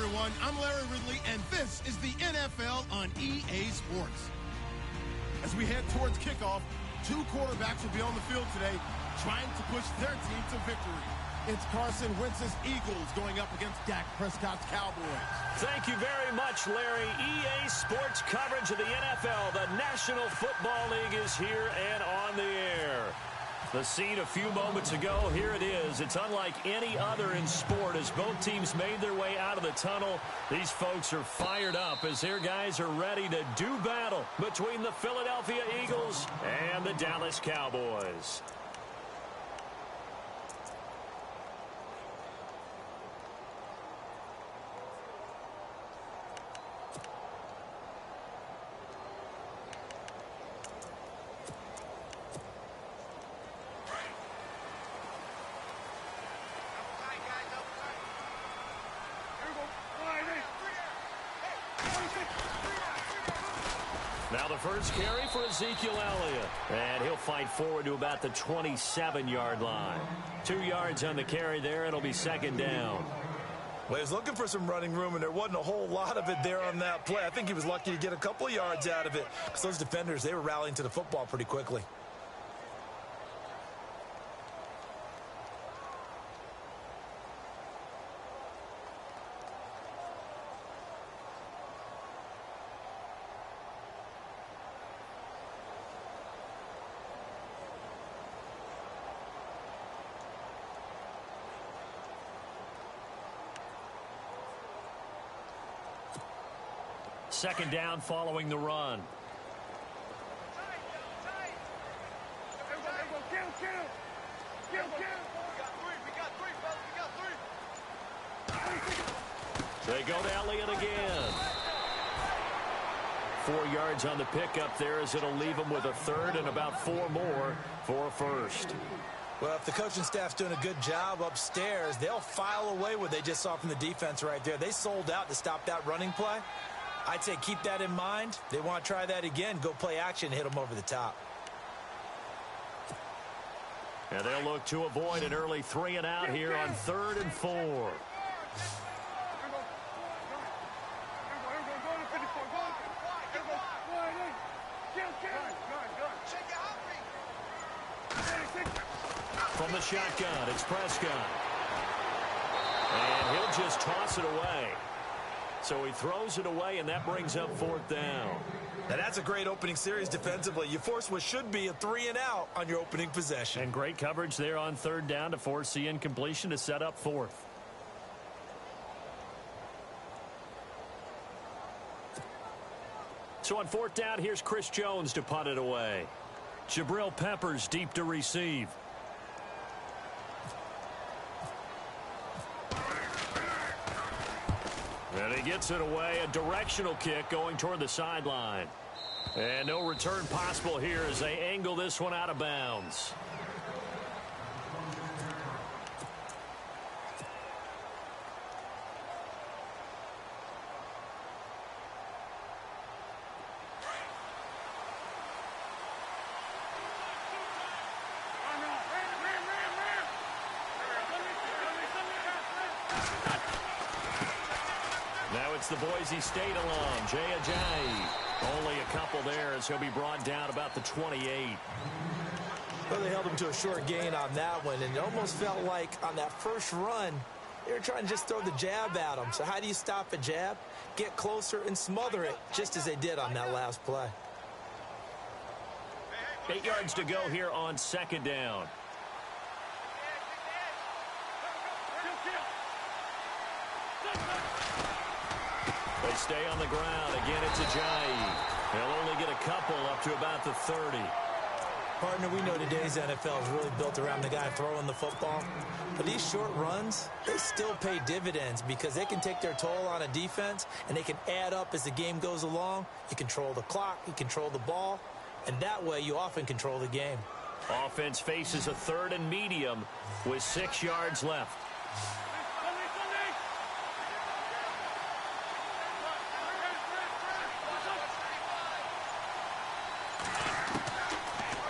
everyone. I'm Larry Ridley, and this is the NFL on EA Sports. As we head towards kickoff, two quarterbacks will be on the field today trying to push their team to victory. It's Carson Wentz's Eagles going up against Dak Prescott's Cowboys. Thank you very much, Larry. EA Sports coverage of the NFL. The National Football League is here and on the air. The scene a few moments ago, here it is. It's unlike any other in sport as both teams made their way out of the tunnel. These folks are fired up as their guys are ready to do battle between the Philadelphia Eagles and the Dallas Cowboys. Now the first carry for Ezekiel Elliott. And he'll fight forward to about the 27-yard line. 2 yards on the carry there. It'll be second down. Well, he was looking for some running room, and there wasn't a whole lot of it there on that play. I think he was lucky to get a couple of yards out of it because those defenders, they were rallying to the football pretty quickly. Second down following the run. They go to Elliott again. 4 yards on the pickup there as it'll leave them with a third and about 4 more for a first. Well, if the coaching staff's doing a good job upstairs, they'll file away what they just saw from the defense right there. They sold out to stop that running play. I'd say keep that in mind. They want to try that again. Go play action, hit them over the top. And they'll look to avoid an early 3 and out here on 3rd and 4. From the shotgun, it's Prescott. And he'll just toss it away. So he throws it away, and that brings up 4th down. Now that's a great opening series defensively. You force what should be a 3 and out on your opening possession. And great coverage there on 3rd down to force the incompletion to set up 4th. So on 4th down, here's Chris Jones to punt it away. Jabril Peppers deep to receive. And he gets it away, a directional kick going toward the sideline. And no return possible here as they angle this one out of bounds. The Boise State alum, Jay Ajayi. Only a couple there as he'll be brought down about the 28. Well, they held him to a short gain on that one, and it almost felt like on that first run, they were trying to just throw the jab at him. So how do you stop a jab? Get closer and smother it, just as they did on that last play. 8 yards to go here on 2nd down. They stay on the ground. Again, it's Ajayi. They'll only get a couple up to about the 30. Partner, we know today's NFL is really built around the guy throwing the football. But these short runs, they still pay dividends because they can take their toll on a defense, and they can add up as the game goes along. You control the clock, you control the ball, and that way you often control the game. Offense faces a 3rd and medium with 6 yards left.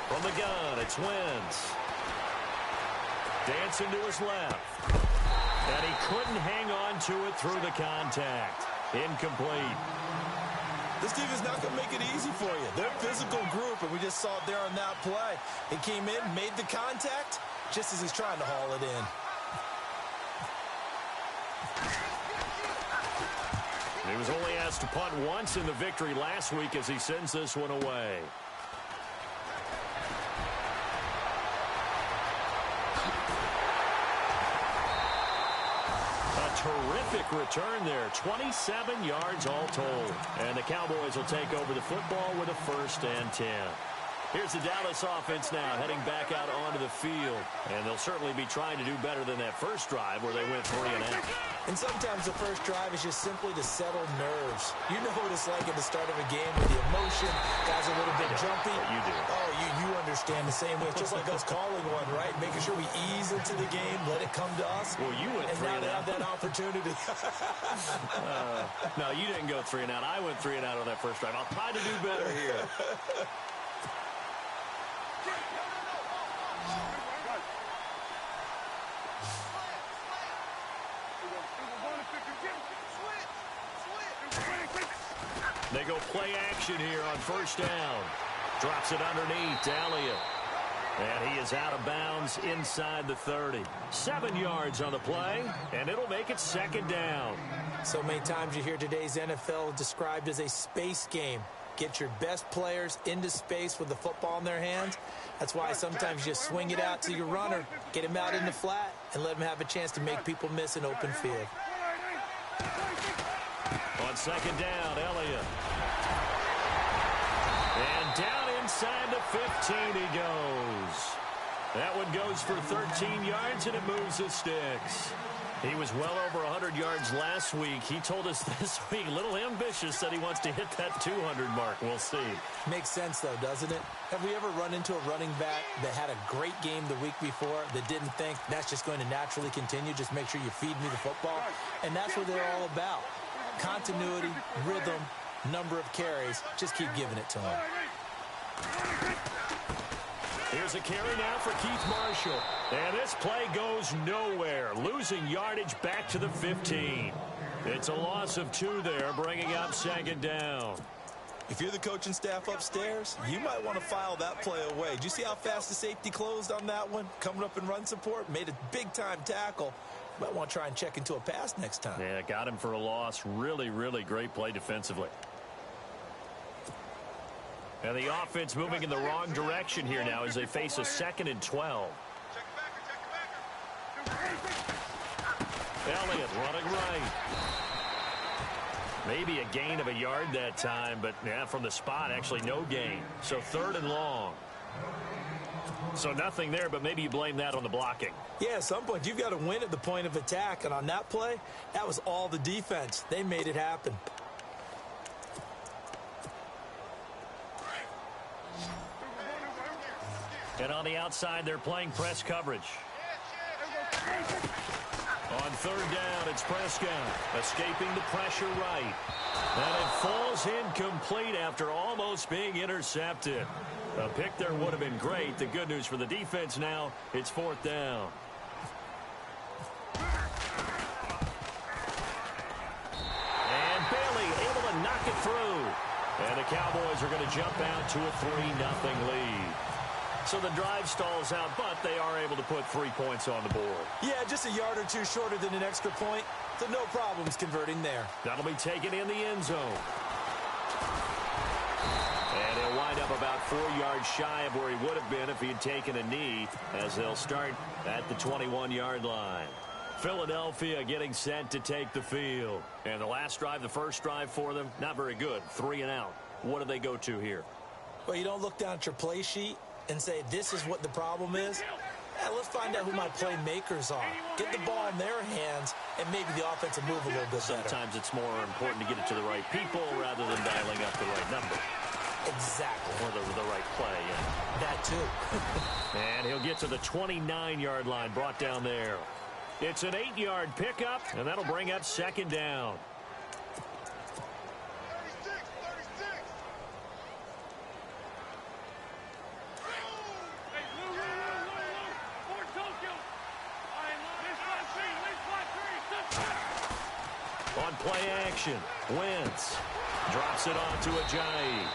From the gun, it's Wentz. Dancing to his left. And he couldn't hang on to it through the contact. Incomplete. This team is not going to make it easy for you. They're a physical group, and we just saw it there on that play. He came in, made the contact, just as he's trying to haul it in. He was only asked to punt once in the victory last week as he sends this one away. Terrific return there. 27 yards all told. And the Cowboys will take over the football with a 1st and 10. Here's the Dallas offense now heading back out onto the field. And they'll certainly be trying to do better than that first drive where they went 3 and out. And sometimes the first drive is just simply to settle nerves. You know what it's like at the start of a game with the emotion. Guys are a little bit jumpy. You do. Oh, you understand the same way. It's just like us calling one, right? Making sure we ease into the game, let it come to us. Well, you went 3 and out. And now they have that opportunity. No, you didn't go 3 and out. I went 3 and out on that first drive. I'll try to do better here. They go play action here on 1st down. Drops it underneath to Elliott. And he is out of bounds inside the 30. 7 yards on the play, and it'll make it 2nd down. So many times you hear today's NFL described as a space game. Get your best players into space with the football in their hands. That's why sometimes you swing it out to your runner, get him out in the flat, and let him have a chance to make people miss an open field. On 2nd down, Elliott. And down inside the 15 he goes. That one goes for 13 yards, and it moves the sticks. He was well over 100 yards last week. He told us this week, a little ambitious, that he wants to hit that 200 mark. We'll see. Makes sense, though, doesn't it? Have we ever run into a running back that had a great game the week before that didn't think that's just going to naturally continue? Just make sure you feed me the football. And that's what they're all about. Continuity, rhythm, number of carries. Just keep giving it to him. Here's a carry now for Keith Marshall. And this play goes nowhere. Losing yardage back to the 15. It's a loss of 2 there, bringing up 2nd down. If you're the coaching staff upstairs, you might want to file that play away. Did you see how fast the safety closed on that one? Coming up in run support, made a big-time tackle. You might want to try and check into a pass next time. Yeah, got him for a loss. Really, really great play defensively. And the offense moving in the wrong direction here now as they face a 2nd and 12. Elliott running right. Maybe a gain of a yard that time, but yeah, from the spot, actually no gain. So 3rd and long. So nothing there, but maybe you blame that on the blocking. Yeah, at some point, you've got to win at the point of attack. And on that play, that was all the defense. They made it happen. And on the outside, they're playing press coverage. On 3rd down, it's Prescott escaping the pressure right. And it falls incomplete after almost being intercepted. A pick there would have been great. The good news for the defense now, it's 4th down. And Bailey able to knock it through. And the Cowboys are going to jump out to a 3-0 lead. So the drive stalls out, but they are able to put 3 points on the board. Yeah, just a yard or two shorter than an extra point. So no problems converting there. That'll be taken in the end zone. And he'll wind up about 4 yards shy of where he would have been if he had taken a knee, as they'll start at the 21-yard line. Philadelphia getting set to take the field. And the last drive, the first drive for them, not very good. 3 and out. What do they go to here? Well, you don't look down at your play sheet and say, this is what the problem is. Yeah, let's find out who my playmakers are. Get the ball in their hands, and maybe the offense will move a little bit better. Sometimes it's more important to get it to the right people rather than dialing up the right number. Exactly. Or the right play. Yeah. That too. And he'll get to the 29-yard line, brought down there. It's an 8-yard pickup, and that'll bring up 2nd down. play action. Wentz drops it on to Ajayi.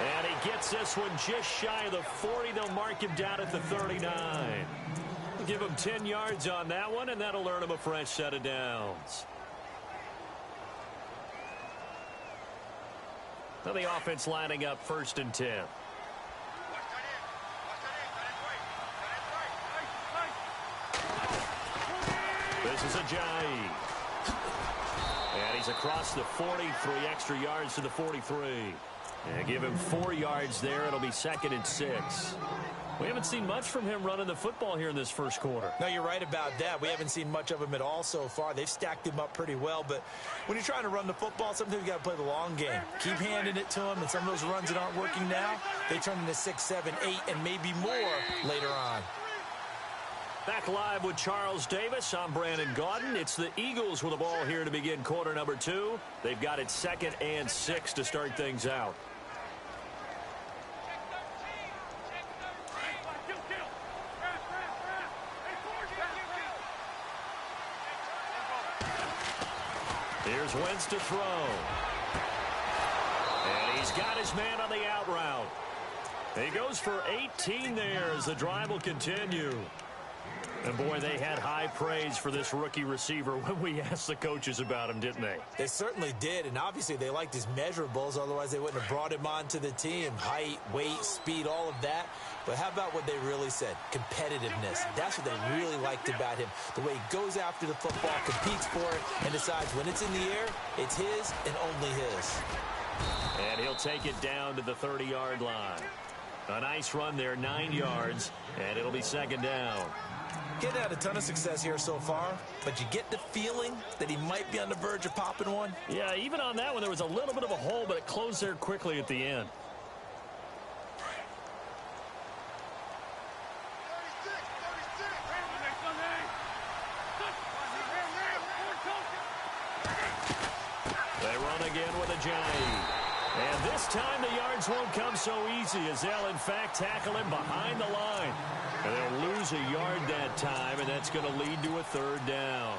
And he gets this one just shy of the 40. They'll mark him down at the 39. Give him 10 yards on that one, and that'll earn him a fresh set of downs. Now the offense lining up 1st and 10. This is Ajayi. And he's across the 40, 3 extra yards to the 43. And give him 4 yards there. It'll be 2nd and 6. We haven't seen much from him running the football here in this first quarter. No, you're right about that. We haven't seen much of him at all so far. They've stacked him up pretty well, but when you're trying to run the football, sometimes you got to play the long game. Keep handing it to him, and some of those runs that aren't working now, they turn into 6, 7, 8, and maybe more later on. Back live with Charles Davis. I'm Brandon Gaudin. It's the Eagles with the ball here to begin quarter number 2. They've got it 2nd and 6 to start things out. Here's Wentz to throw. And he's got his man on the out route. He goes for 18 there as the drive will continue. And, boy, they had high praise for this rookie receiver when we asked the coaches about him, didn't they? They certainly did, and obviously they liked his measurables. Otherwise, they wouldn't have brought him onto the team. Height, weight, speed, all of that. But how about what they really said? Competitiveness. That's what they really liked about him. The way he goes after the football, competes for it, and decides when it's in the air, it's his and only his. And he'll take it down to the 30-yard line. A nice run there, 9 yards, and it'll be 2nd down. Getting had a ton of success here so far, but you get the feeling that he might be on the verge of popping one. Yeah, even on that one, there was a little bit of a hole, but it closed there quickly at the end. They run again with Ajayi. And this time the yards won't come so easy as they'll, in fact, tackle him behind the line. And they'll lose a yard that time, and that's going to lead to a 3rd down.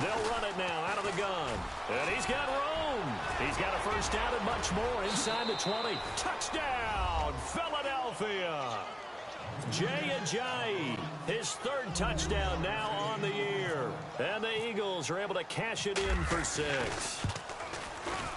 They'll run it now out of the gun. And he's got room. He's got a 1st down and much more inside the 20. Touchdown, Philadelphia. Jay Ajayi, his 3rd touchdown now on the year. And the Eagles are able to cash it in for 6.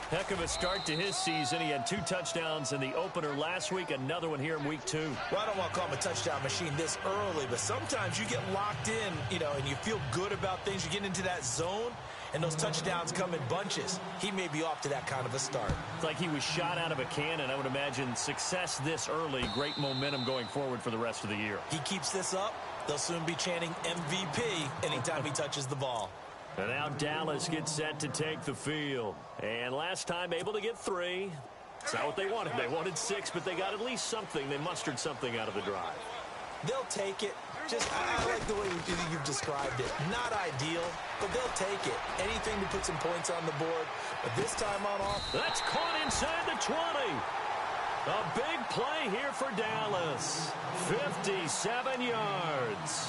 Heck of a start to his season. He had 2 touchdowns in the opener last week, another one here in week 2. Well, I don't want to call him a touchdown machine this early, but sometimes you get locked in, and you feel good about things. You get into that zone, and those touchdowns come in bunches. He may be off to that kind of a start. It's like he was shot out of a cannon. I would imagine success this early, great momentum going forward for the rest of the year. He keeps this up, they'll soon be chanting MVP anytime he touches the ball. And now Dallas gets set to take the field. And last time able to get 3. It's not what they wanted. They wanted 6, but they got at least something. They mustered something out of the drive. They'll take it. I like the way you've described it. Not ideal, but they'll take it. Anything to put some points on the board. But this time on off. That's caught inside the 20. A big play here for Dallas. 57 yards.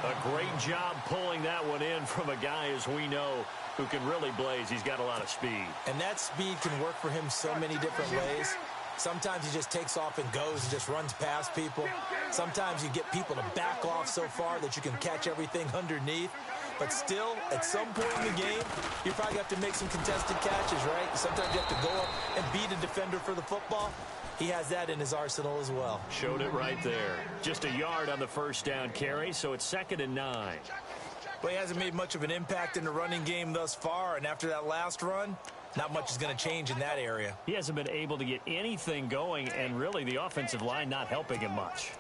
A great job pulling that one in from a guy, as we know, who can really blaze. He's got a lot of speed. And that speed can work for him so many different ways. Sometimes he just takes off and goes and just runs past people. Sometimes you get people to back off so far that you can catch everything underneath. But still, at some point in the game, you probably have to make some contested catches, right? Sometimes you have to go up and beat a defender for the football. He has that in his arsenal as well. Showed it right there. Just a yard on the 1st down carry, so it's 2nd and 9. Well, he hasn't made much of an impact in the running game thus far, and after that last run, not much is going to change in that area. He hasn't been able to get anything going, and really the offensive line not helping him much.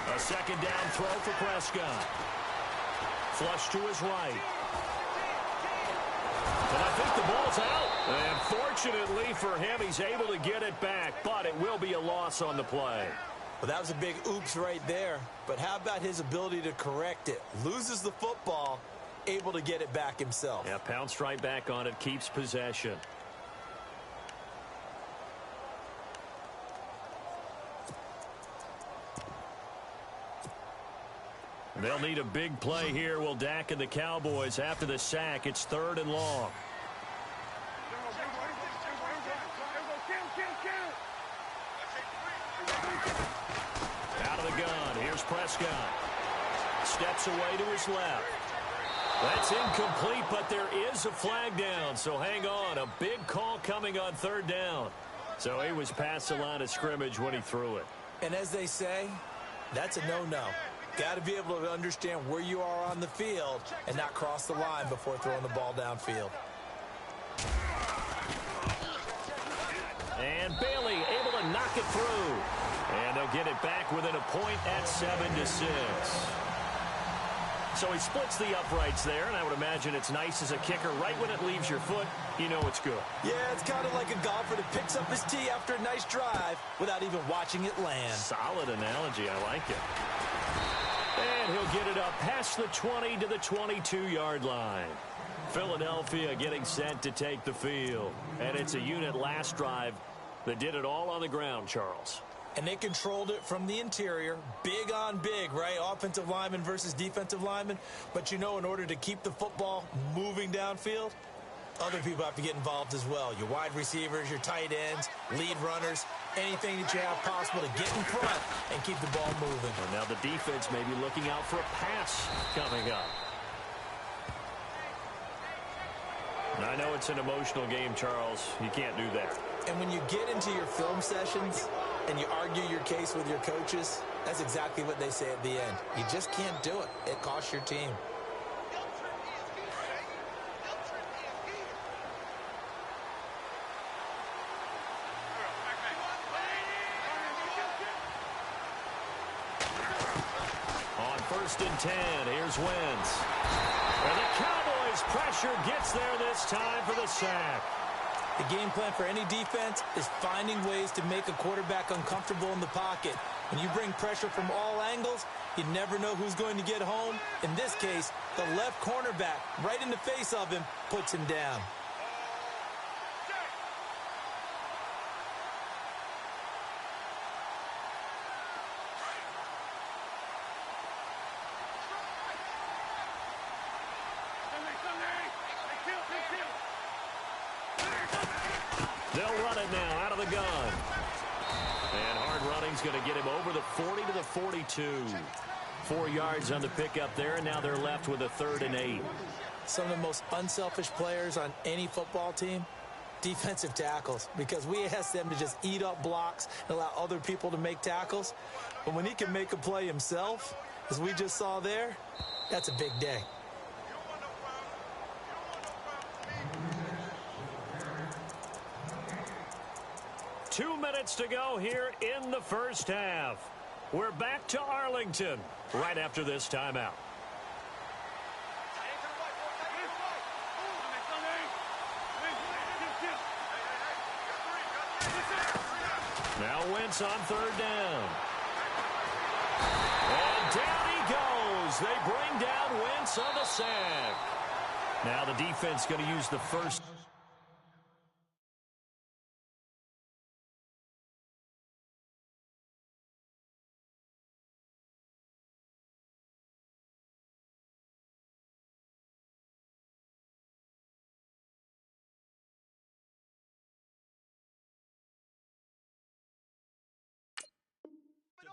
A 2nd down throw for Prescott. Flush to his right. And I think the ball's out. And fortunately for him, he's able to get it back, but it will be a loss on the play. Well, that was a big oops right there. But how about his ability to correct it? Loses the football, able to get it back himself. Yeah, pounced right back on it, keeps possession. They'll need a big play here. Will Dak and the Cowboys after the sack. It's 3rd and long. Out of the gun. Here's Prescott. Steps away to his left. That's incomplete, but there is a flag down. So hang on. A big call coming on 3rd down. So he was past the line of scrimmage when he threw it. And as they say, that's a no-no. Got to be able to understand where you are on the field and not cross the line before throwing the ball downfield. And Bailey able to knock it through. And they'll get it back within a point at 7-6. So he splits the uprights there, and I would imagine it's nice as a kicker. Right when it leaves your foot, you know it's good. Yeah, it's kind of like a golfer that picks up his tee after a nice drive without even watching it land. Solid analogy. I like it. And he'll get it up past the 20 to the 22-yard line. Philadelphia getting set to take the field. And it's a unit last drive that did it all on the ground, Charles. And they controlled it from the interior. Big on big, right? Offensive lineman versus defensive lineman. But you know, in order to keep the football moving downfield, other people have to get involved as well. Your wide receivers, your tight ends, lead runners, anything that you have possible to get in front and keep the ball moving. Well, now the defense may be looking out for a pass coming up. And I know it's an emotional game, Charles. You can't do that. And when you get into your film sessions and you argue your case with your coaches, that's exactly what they say at the end. You just can't do it. It costs your team. On 1st and 10, here's Wentz. And the Cowboys pressure gets there this time for the sack. The game plan for any defense is finding ways to make a quarterback uncomfortable in the pocket. When you bring pressure from all angles, you never know who's going to get home. In this case, the left cornerback, right in the face of him, puts him down. They'll run it now out of the gun. And hard running's going to get him over the 40 to the 42. 4 yards on the pickup there, and now they're left with a 3rd and 8. Some of the most unselfish players on any football team, defensive tackles, because we ask them to just eat up blocks and allow other people to make tackles. But when he can make a play himself, as we just saw there, that's a big day. Two minutes to go here in the first half. We're back to Arlington right after this timeout. Now Wentz on 3rd down. And down he goes. They bring down Wentz on the sack. Now the defense going to use the first.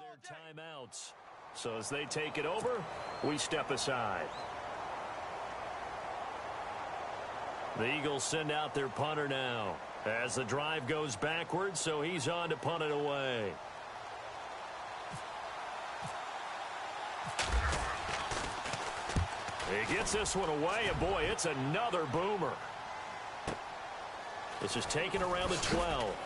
Their timeouts. So as they take it over, we step aside. The Eagles send out their punter now as the drive goes backwards, so he's on to punt it away. He gets this one away, and boy, it's another boomer. This is taken around the 12.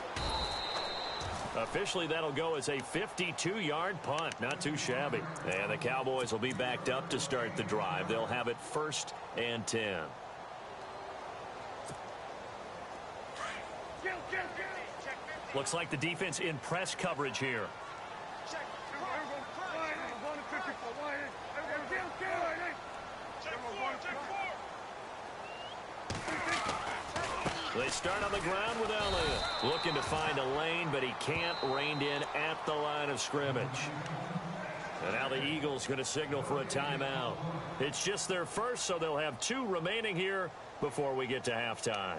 Officially, that'll go as a 52-yard punt. Not too shabby. And the Cowboys will be backed up to start the drive. They'll have it 1st and 10. Looks like the defense in press coverage here. They start on the ground with Elliott. Looking to find a lane, but he can't. Reined in at the line of scrimmage. And now the Eagles going to signal for a timeout. It's just their first, so they'll have 2 remaining here before we get to halftime.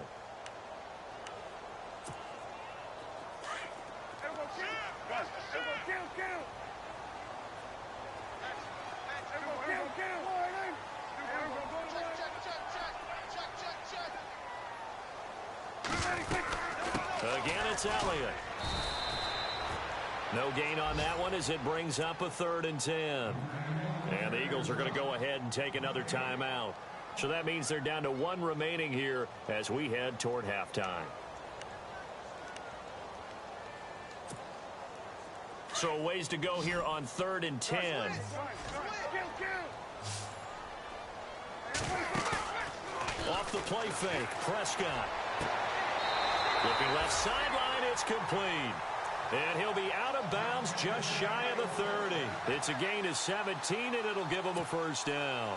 Again, it's Elliott. No gain on that one as it brings up a 3rd and 10. And the Eagles are going to go ahead and take another timeout. So that means they're down to 1 remaining here as we head toward halftime. So ways to go here on 3rd and 10. Off the play fake, Prescott. Looking left sideline, it's complete. And he'll be out of bounds just shy of the 30. It's a gain of 17, and it'll give him a 1st down.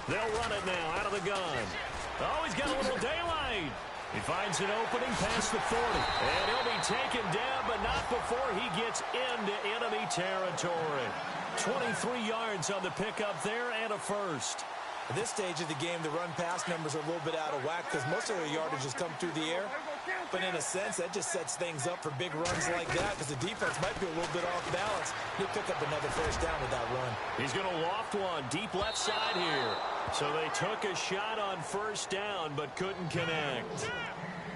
They'll run it now out of the gun. Oh, he's got a little daylight. He finds an opening past the 40. And he'll be taken down, but not before he gets into enemy territory. 23 yards on the pickup there and a 1st. At this stage of the game, the run-pass numbers are a little bit out of whack because most of their yardage has come through the air. But in a sense, that just sets things up for big runs like that because the defense might be a little bit off balance. He'll pick up another 1st down with that run. He's going to loft one deep left side here. So they took a shot on 1st down but couldn't connect.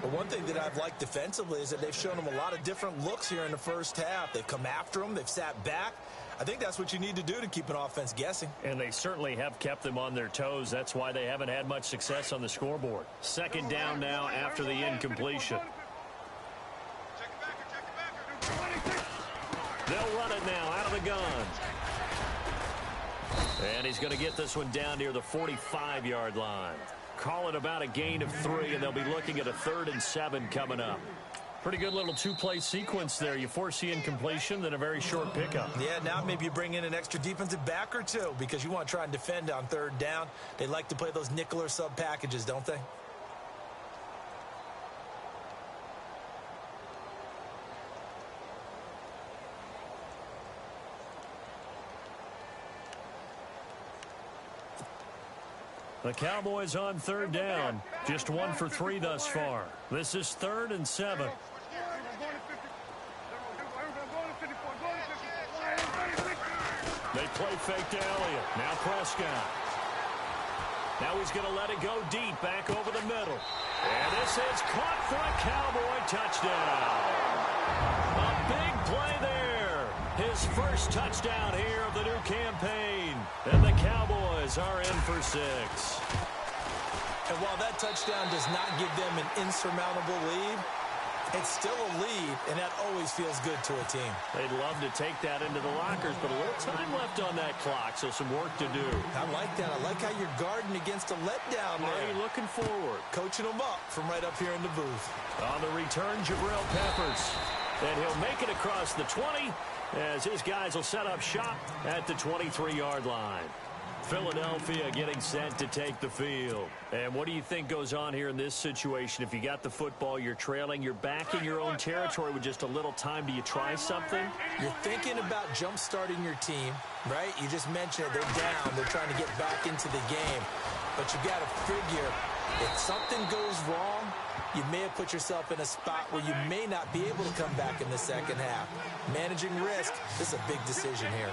But one thing that I've liked defensively is that they've shown them a lot of different looks here in the 1st half. They've come after them. They've sat back. I think that's what you need to do to keep an offense guessing. And they certainly have kept them on their toes. That's why they haven't had much success on the scoreboard. 2nd down now after the incompletion. They'll run it now out of the gun. And he's going to get this one down near the 45-yard line. Call it about a gain of 3, and they'll be looking at a 3rd and 7 coming up. Pretty good little 2-play sequence there. You force the incompletion, then a very short pickup. Yeah, now maybe you bring in an extra defensive back or 2 because you want to try and defend on 3rd down. They like to play those nickel or sub packages, don't they? The Cowboys on 3rd down. Just 1 for 3 thus far. This is 3rd and 7. They play fake to Elliott. Now Prescott. Now he's going to let it go deep back over the middle. And this is caught for a Cowboy touchdown. A big play there. His 1st touchdown here of the new campaign. And the Cowboys are in for 6. And while that touchdown does not give them an insurmountable lead, it's still a lead, and that always feels good to a team. They'd love to take that into the lockers, but a little time left on that clock, so some work to do. I like that. I like how you're guarding against a letdown there. Are you looking forward? Coaching them up from right up here in the booth. On the return, Jabril Peppers. And he'll make it across the 20 as his guys will set up shop at the 23-yard line. Philadelphia getting set to take the field. And what do you think goes on here in this situation? If you got the football, you're trailing, you're back in your own territory with just a little time. Do you try something? You're thinking about jump-starting your team, right? You just mentioned it. They're down. They're trying to get back into the game. But you got to figure if something goes wrong, you may have put yourself in a spot where you may not be able to come back in the 2nd half. Managing risk, this is a big decision here.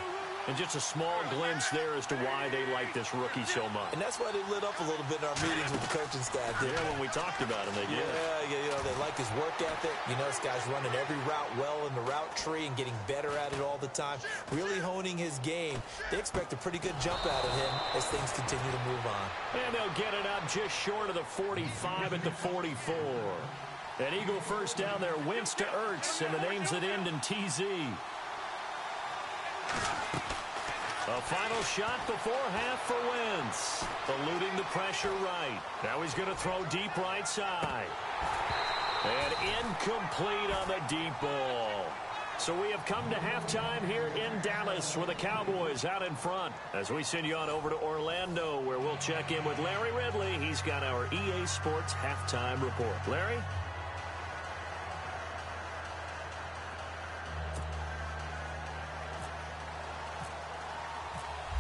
And just a small glimpse there as to why they like this rookie so much. And that's why they lit up a little bit in our meetings with the coaching staff. Yeah, when we talked about him, they did. Yeah, they like his work ethic. This guy's running every route well in the route tree and getting better at it all the time, really honing his game. They expect a pretty good jump out of him as things continue to move on. And they'll get it up just short of the 45 at the 44. An Eagle first down there, Wentz to Ertz, and the names that end in TZ. A final shot before half for Wentz. Eluding the pressure right. Now he's going to throw deep right side. And incomplete on the deep ball. So we have come to halftime here in Dallas with the Cowboys out in front. As we send you on over to Orlando, where we'll check in with Larry Ridley. He's got our EA Sports halftime report. Larry?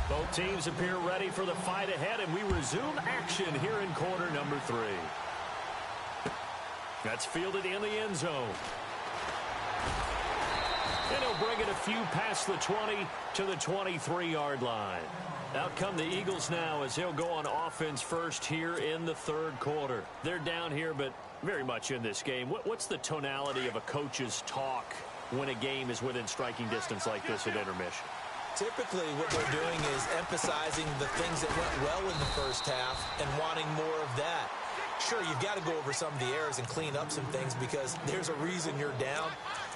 Both teams appear ready for the fight ahead, and we resume action here in quarter number 3. That's fielded in the end zone. And he'll bring it a few past the 20 to the 23-yard line. Out come the Eagles now as he'll go on offense first here in the third quarter. They're down here, but very much in this game. What's the tonality of a coach's talk when a game is within striking distance like this at intermission? Typically, what they're doing is emphasizing the things that went well in the first half and wanting more of that. Sure, you've got to go over some of the errors and clean up some things because there's a reason you're down.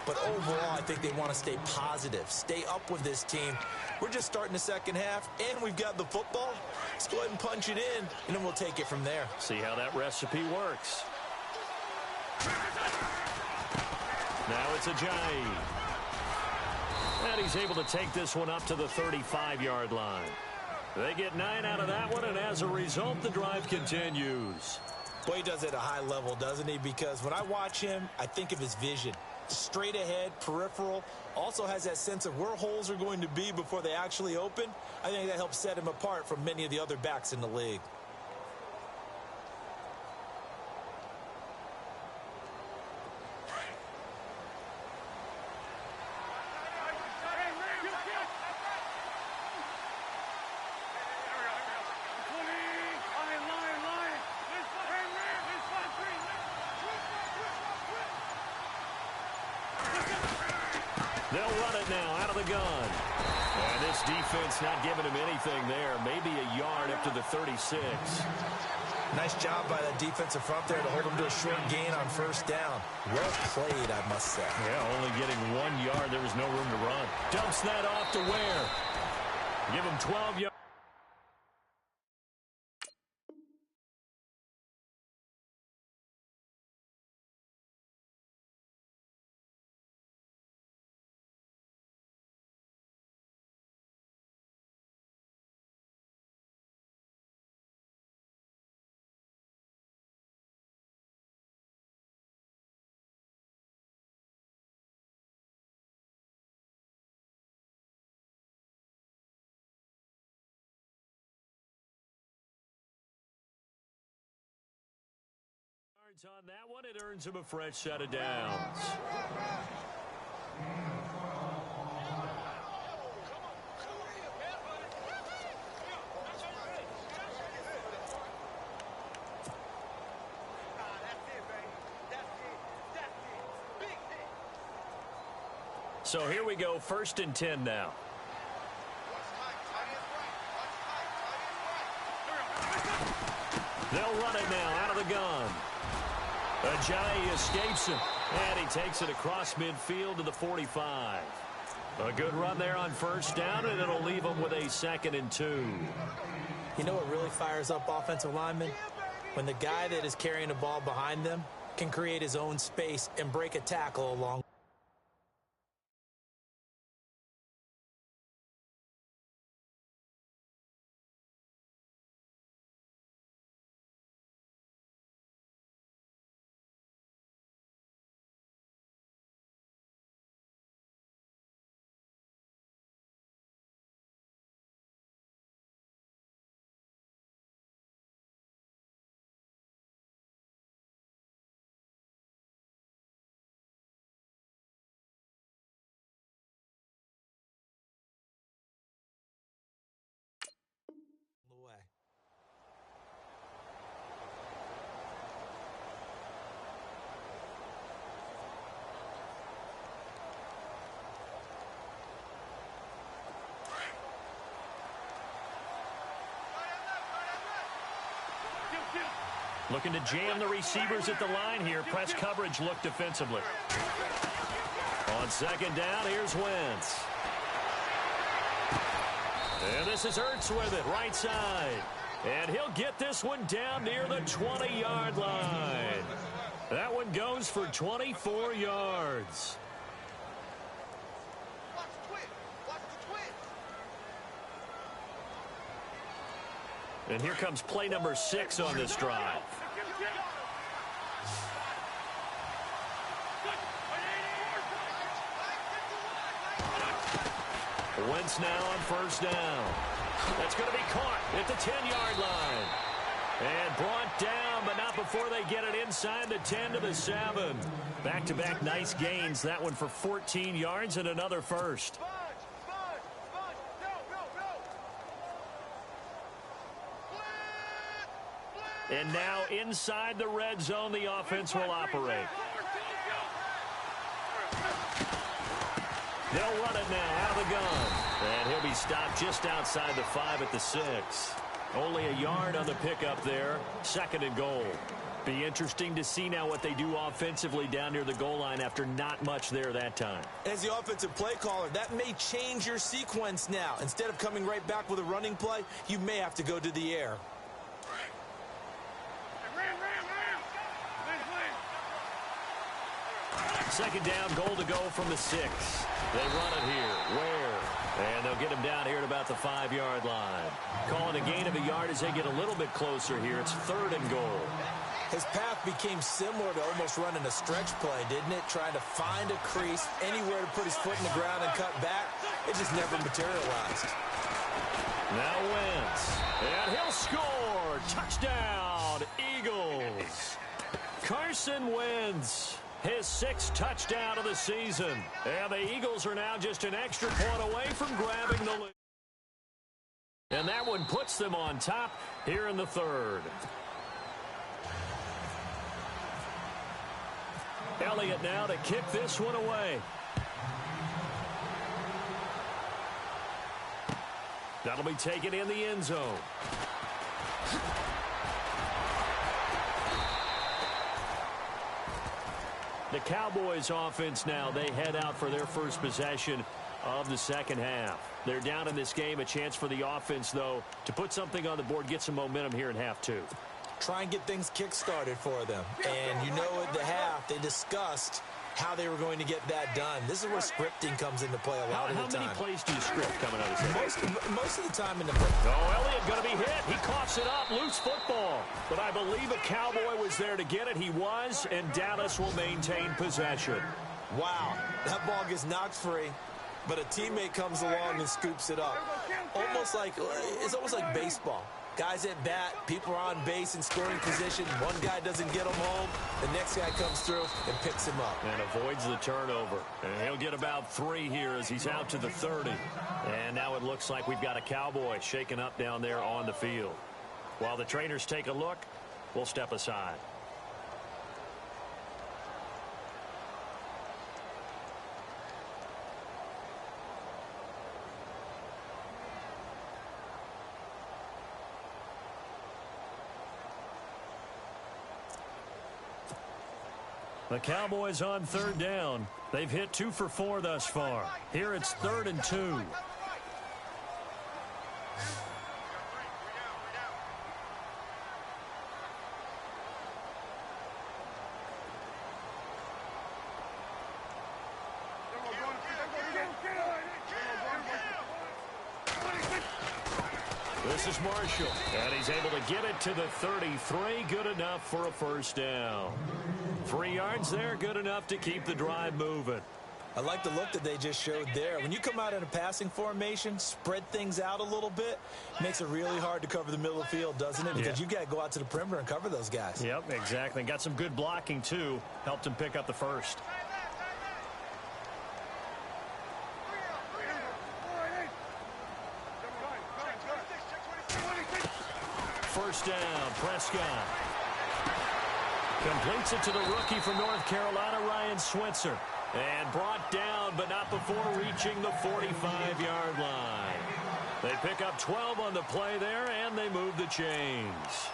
But overall, I think they want to stay positive, stay up with this team. We're just starting the second half, and we've got the football. Let's go ahead and punch it in, and then we'll take it from there. See how that recipe works. Now it's Ajayi. And he's able to take this one up to the 35-yard line. They get 9 out of that one, and as a result, the drive continues. Boy, he does it at a high level, doesn't he? Because when I watch him, I think of his vision. Straight ahead, peripheral, also has that sense of where holes are going to be before they actually open. I think that helps set him apart from many of the other backs in the league. They'll run it now out of the gun. And this defense not giving him anything there. Maybe a yard up to the 36. Nice job by that defensive front there to hold him to a short gain on first down. Well played, I must say. Yeah, only getting 1 yard. There was no room to run. Dumps that off to Ware. Give him 12 yards. On that one, it earns him a fresh set of downs. So here we go, 1st and 10 now. They'll run it now out of the gun. Ajayi escapes him, and he takes it across midfield to the 45. A good run there on first down, and it'll leave him with a 2nd and 2. You know what really fires up offensive linemen? When the guy that is carrying the ball behind them can create his own space and break a tackle along Looking to jam the receivers at the line here. Press coverage look defensively. On second down, here's Wentz. And this is Ertz with it, right side. And he'll get this one down near the 20-yard line. That one goes for 24 yards. And here comes play number 6 on this drive. Wentz now on first down. That's going to be caught at the 10-yard line. And brought down, but not before they get it inside the 10 to the 7. Back-to-back nice gains. That one for 14 yards and another first. And now inside the red zone, the offense will operate. They'll run it now out of the gun. And he'll be stopped just outside the 5 at the 6. Only a yard on the pickup there. 2nd and goal. Be interesting to see now what they do offensively down near the goal line after not much there that time. As the offensive play caller, that may change your sequence now. Instead of coming right back with a running play, you may have to go to the air. Second down, goal to go from the 6. They run it here. Where? And they'll get him down here at about the 5-yard line. Calling a gain of a yard as they get a little bit closer here. It's 3rd and goal. His path became similar to almost running a stretch play, didn't it? Trying to find a crease, anywhere to put his foot in the ground and cut back. It just never materialized. Now Wentz. And he'll score. Touchdown, Eagles. Carson Wentz. His 6th touchdown of the season. And the Eagles are now just an extra point away from grabbing the lead. And that one puts them on top here in the 3rd. Elliott now to kick this one away. That'll be taken in the end zone. The Cowboys offense now, they head out for their first possession of the second half. They're down in this game. A chance for the offense, though, to put something on the board, get some momentum here in half 2. Try and get things kick-started for them. And you know at the half, they discussed how they were going to get that done. This is where scripting comes into play a lot of the time. How many plays do you script coming out of this? Most of the time in the... Oh, Elliott going to be hit. He coughs it up. Loose football. But I believe a Cowboy was there to get it. He was, and Dallas will maintain possession. Wow. That ball gets knocked free, but a teammate comes along and scoops it up. It's almost like baseball. Guys at bat, people are on base in scoring position. One guy doesn't get him home. The next guy comes through and picks him up. And avoids the turnover. And he'll get about 3 here as he's out to the 30. And now it looks like we've got a Cowboy shaken up down there on the field. While the trainers take a look, we'll step aside. The Cowboys on 3rd down. They've hit 2 for 4 thus far. Here it's 3rd and 2. This is Marshall, and he's able to get it to the 33. Good enough for a first down. 3 yards there, good enough to keep the drive moving. I like the look that they just showed there. When you come out in a passing formation, spread things out a little bit, makes it really hard to cover the middle of the field, doesn't it? Because you got to go out to the perimeter and cover those guys. Yep, exactly. Got some good blocking, too. Helped him pick up the first. First down, Prescott. Completes it to the rookie from North Carolina, Ryan Switzer. And brought down, but not before reaching the 45-yard line. They pick up 12 on the play there, and they move the chains.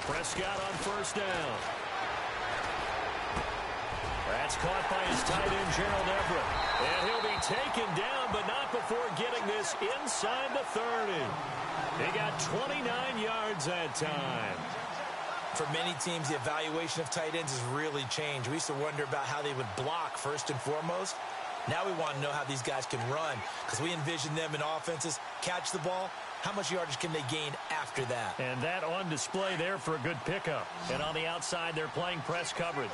Prescott on first down. That's caught by his tight end, Gerald Everett. And he'll be taken down, but not before getting this inside the 30. He got 29 yards that time. For many teams, the evaluation of tight ends has really changed. We used to wonder about how they would block first and foremost. Now we want to know how these guys can run, because we envision them in offenses catch the ball. How much yardage can they gain after that? And that on display there for a good pickup. And on the outside, they're playing press coverage.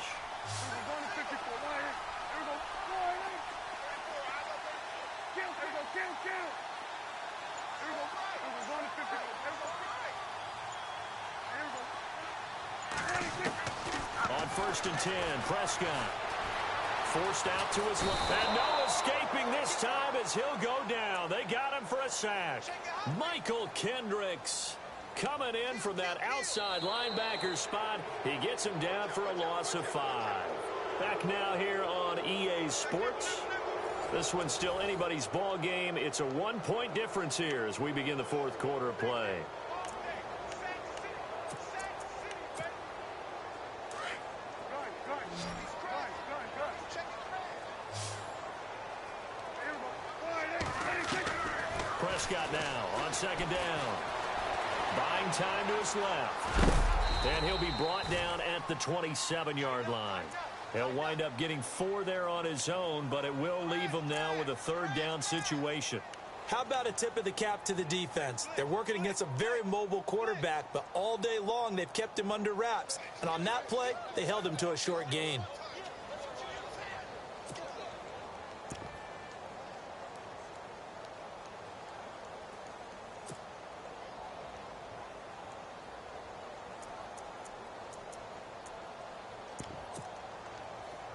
On first and 10, Prescott forced out to his left. And no escaping this time as he'll go down. They got him for a sack. Michael Kendricks coming in from that outside linebacker spot. He gets him down for a loss of 5. Back now here on EA Sports. This one's still anybody's ball game. It's a 1-point difference here as we begin the fourth quarter of play. Prescott now on second down. Buying time to his left. And he'll be brought down at the 27-yard line. He'll wind up getting 4 there on his own, but it will leave him now with a third down situation. How about a tip of the cap to the defense? They're working against a very mobile quarterback, but all day long they've kept him under wraps. And on that play, they held him to a short gain.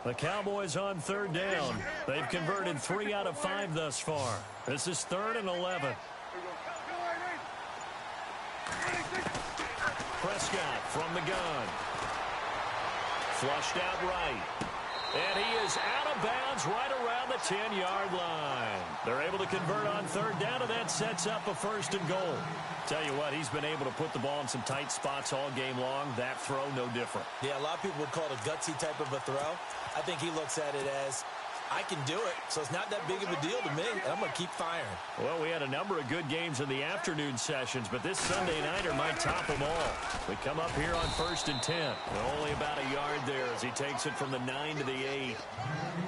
The Cowboys on third down. They've converted 3 out of 5 thus far. This is 3rd and 11. Prescott from the gun. Flushed out right. And he is out of bounds right around the 10-yard line. They're able to convert on third down, and that sets up a 1st and goal. Tell you what, he's been able to put the ball in some tight spots all game long. That throw, no different. Yeah, a lot of people would call it a gutsy type of a throw. I think he looks at it as, I can do it, so it's not that big of a deal to me, and I'm going to keep firing. Well, we had a number of good games in the afternoon sessions, but this Sunday nighter might top them all. We come up here on 1st and 10. Only about a yard there as he takes it from the 9 to the 8.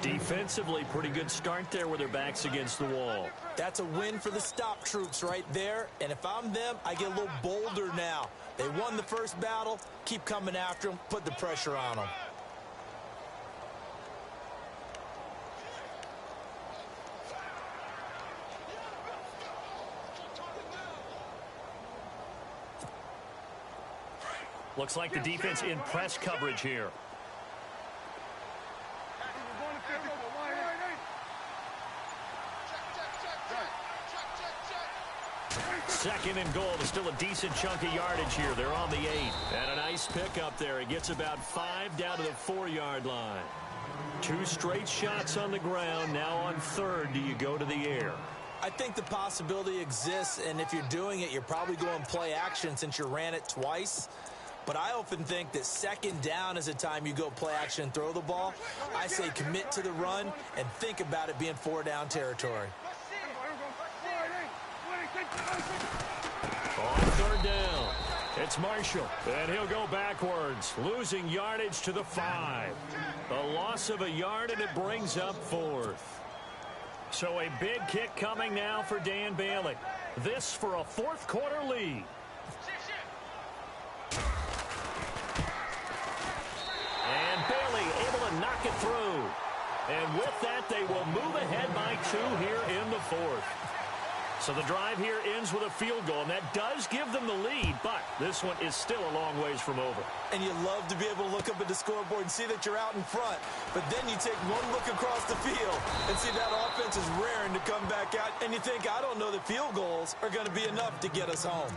Defensively, pretty good start there with their backs against the wall. That's a win for the stop troops right there, and if I'm them, I get a little bolder now. They won the first battle, keep coming after them, put the pressure on them. Looks like the defense in press coverage here. Second and goal. There's still a decent chunk of yardage here. They're on the 8. And a nice pickup there. It gets about 5 down to the 4-yard line. 2 straight shots on the ground. Now on third, do you go to the air? I think the possibility exists, and if you're doing it, you're probably going play action since you ran it twice. But I often think that second down is a time you go play action and throw the ball. I say commit to the run and think about it being 4-down territory. On third down, it's Marshall, and he'll go backwards, losing yardage to the 5. A loss of a yard, and it brings up 4th. So a big kick coming now for Dan Bailey. This for a fourth quarter lead. And Bailey able to knock it through. And with that, they will move ahead by 2 here in the fourth. So the drive here ends with a field goal, and that does give them the lead, but this one is still a long ways from over. And you love to be able to look up at the scoreboard and see that you're out in front, but then you take one look across the field and see that offense is raring to come back out, and you think, I don't know that field goals are going to be enough to get us home.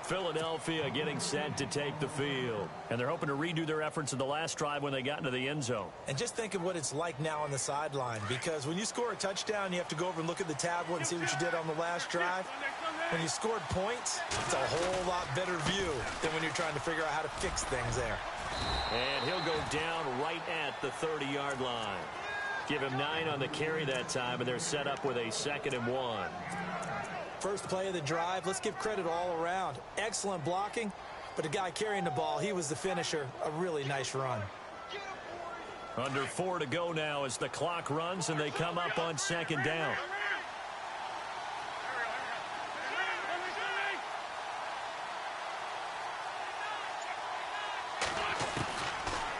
Philadelphia getting set to take the field. And they're hoping to redo their efforts in the last drive when they got into the end zone. And just think of what it's like now on the sideline, because when you score a touchdown, you have to go over and look at the tablet and see what you did on the last drive, when you scored points, it's a whole lot better view than when you're trying to figure out how to fix things there. And he'll go down right at the 30-yard line. Give him 9 on the carry that time, and they're set up with a 2nd and 1. First play of the drive, let's give credit all around. Excellent blocking, but the guy carrying the ball, he was the finisher. A really nice run. Under 4 to go now as the clock runs, and they come up on 2nd down.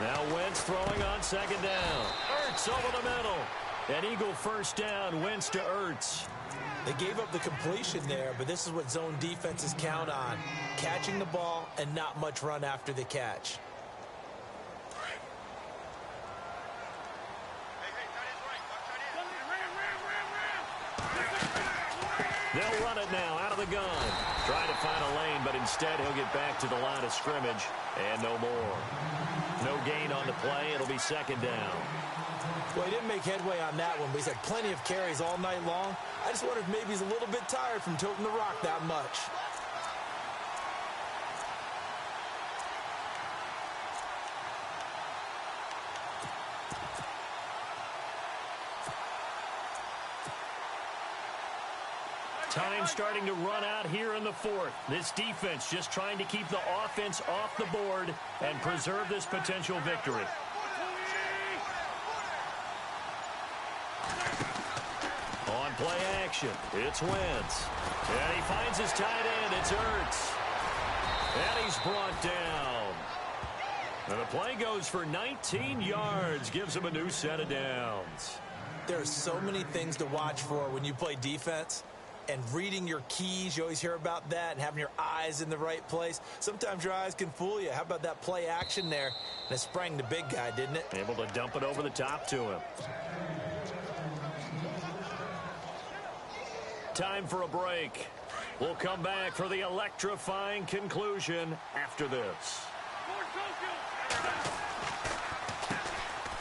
Now Wentz throwing on 2nd down. Ertz over the middle. An Eagle first down. Wentz to Ertz. They gave up the completion there, but this is what zone defenses count on. Catching the ball and not much run after the catch. They'll run it now out of the gun. Trying to find a lane, but instead he'll get back to the line of scrimmage and no more. No gain on the play. It'll be 2nd down. Well, he didn't make headway on that one, but he's had plenty of carries all night long. I just wonder if maybe he's a little bit tired from toting the rock that much. Time starting to run out here in the 4th. This defense just trying to keep the offense off the board and preserve this potential victory. On play action, it's Wentz. And he finds his tight end, it's Ertz. And he's brought down. And the play goes for 19 yards, gives him a new set of downs. There are so many things to watch for when you play defense. And reading your keys, you always hear about that, and having your eyes in the right place. Sometimes your eyes can fool you. How about that play action there? And it sprang the big guy, didn't it? Able to dump it over the top to him. Time for a break. We'll come back for the electrifying conclusion after this.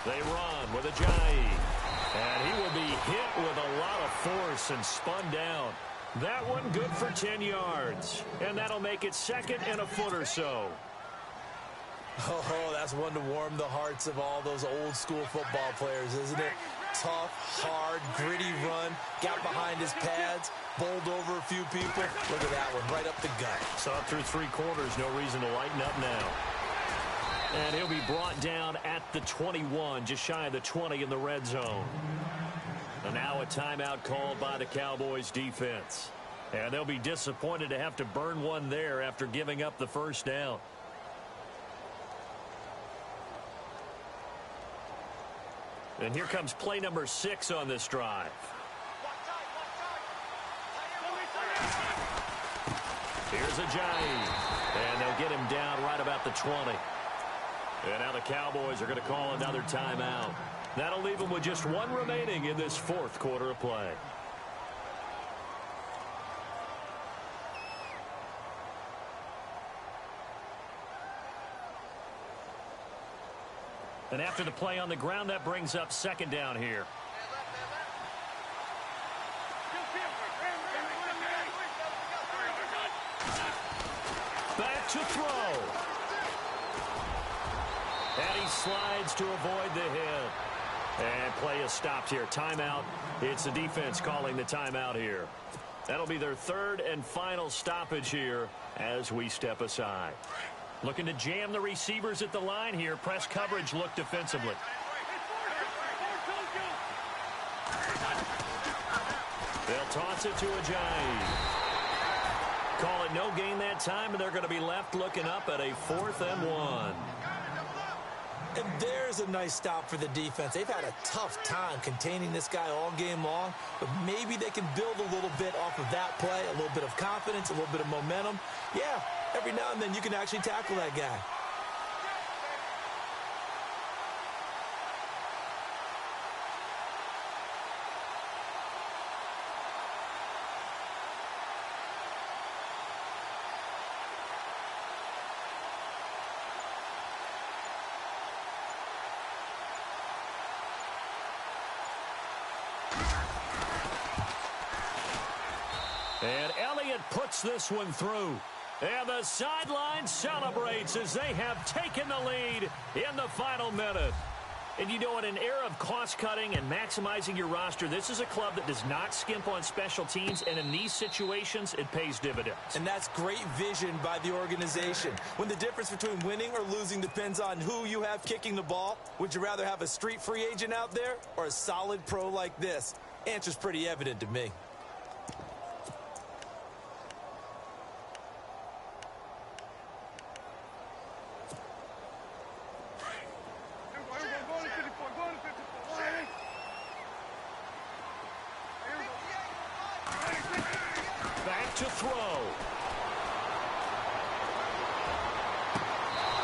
They run with Ajayi. And he will be hit with a lot of force and spun down. That one good for 10 yards. And that'll make it 2nd and a foot or so. Oh, that's one to warm the hearts of all those old school football players, isn't it? Tough, hard, gritty run. Got behind his pads. Bowled over a few people. Look at that one, right up the gut. Saw it through 3 quarters. No reason to lighten up now. And he'll be brought down at the 21, just shy of the 20 in the red zone. And now a timeout called by the Cowboys defense. And they'll be disappointed to have to burn one there after giving up the first down. And here comes play number 6 on this drive. Here's Ajayi. And they'll get him down right about the 20. And now the Cowboys are going to call another timeout. That'll leave them with just 1 remaining in this 4th quarter of play. And after the play on the ground, that brings up 2nd down here. Back to throw. And he slides to avoid the hit. And play is stopped here. Timeout. It's the defense calling the timeout here. That'll be their 3rd and final stoppage here as we step aside. Looking to jam the receivers at the line here. Press coverage look defensively. They'll toss it to Ajayi. Call it no gain that time, and they're going to be left looking up at a 4th and 1. And there's a nice stop for the defense. They've had a tough time containing this guy all game long, but maybe they can build a little bit off of that play, a little bit of confidence, a little bit of momentum. Yeah, every now and then you can actually tackle that guy. And Elliott puts this one through. And the sideline celebrates as they have taken the lead in the final minute. And you know, in an era of cost-cutting and maximizing your roster, this is a club that does not skimp on special teams, and in these situations, it pays dividends. And that's great vision by the organization. When the difference between winning or losing depends on who you have kicking the ball, would you rather have a street free agent out there or a solid pro like this? Answer's pretty evident to me. Back to throw.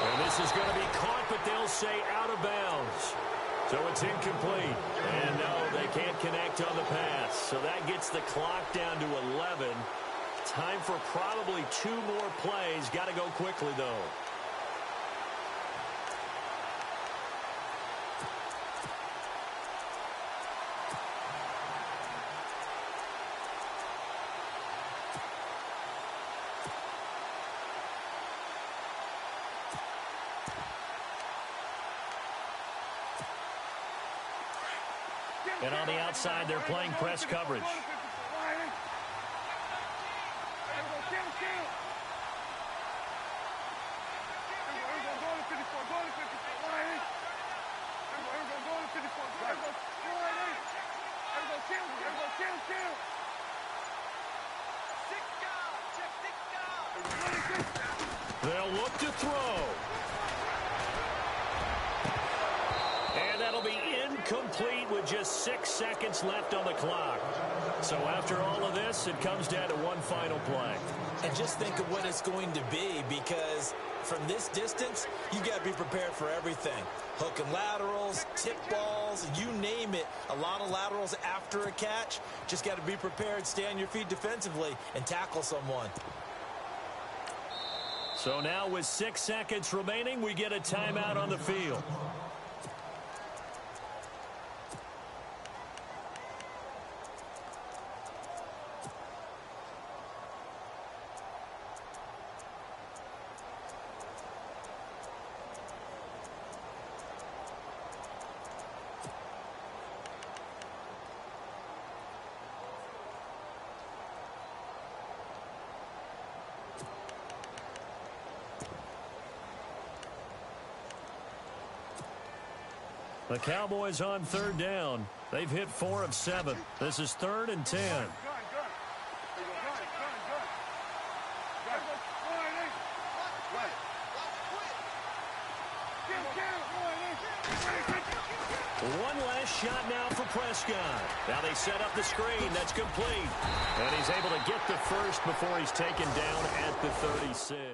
And this is going to be caught, but they'll say out of bounds. So it's incomplete. And no, they can't connect on the pass. So that gets the clock down to 11. Time for probably 2 more plays. Got to go quickly, though. And on the outside, they're playing press coverage. They'll look to throw. And that'll be incomplete with just 6 seconds left on the clock. So after all of this, it comes down to one final play. And just think of what it's going to be, because from this distance, you got to be prepared for everything. Hook and laterals, tip balls, you name it. A lot of laterals after a catch. Just got to be prepared, stay on your feet defensively, and tackle someone. So now with 6 seconds remaining, we get a timeout on the field. The Cowboys on 3rd down. They've hit 4 of 7. This is 3rd and 10. One last shot now for Prescott. Now they set up the screen. That's complete. And he's able to get the first before he's taken down at the 36.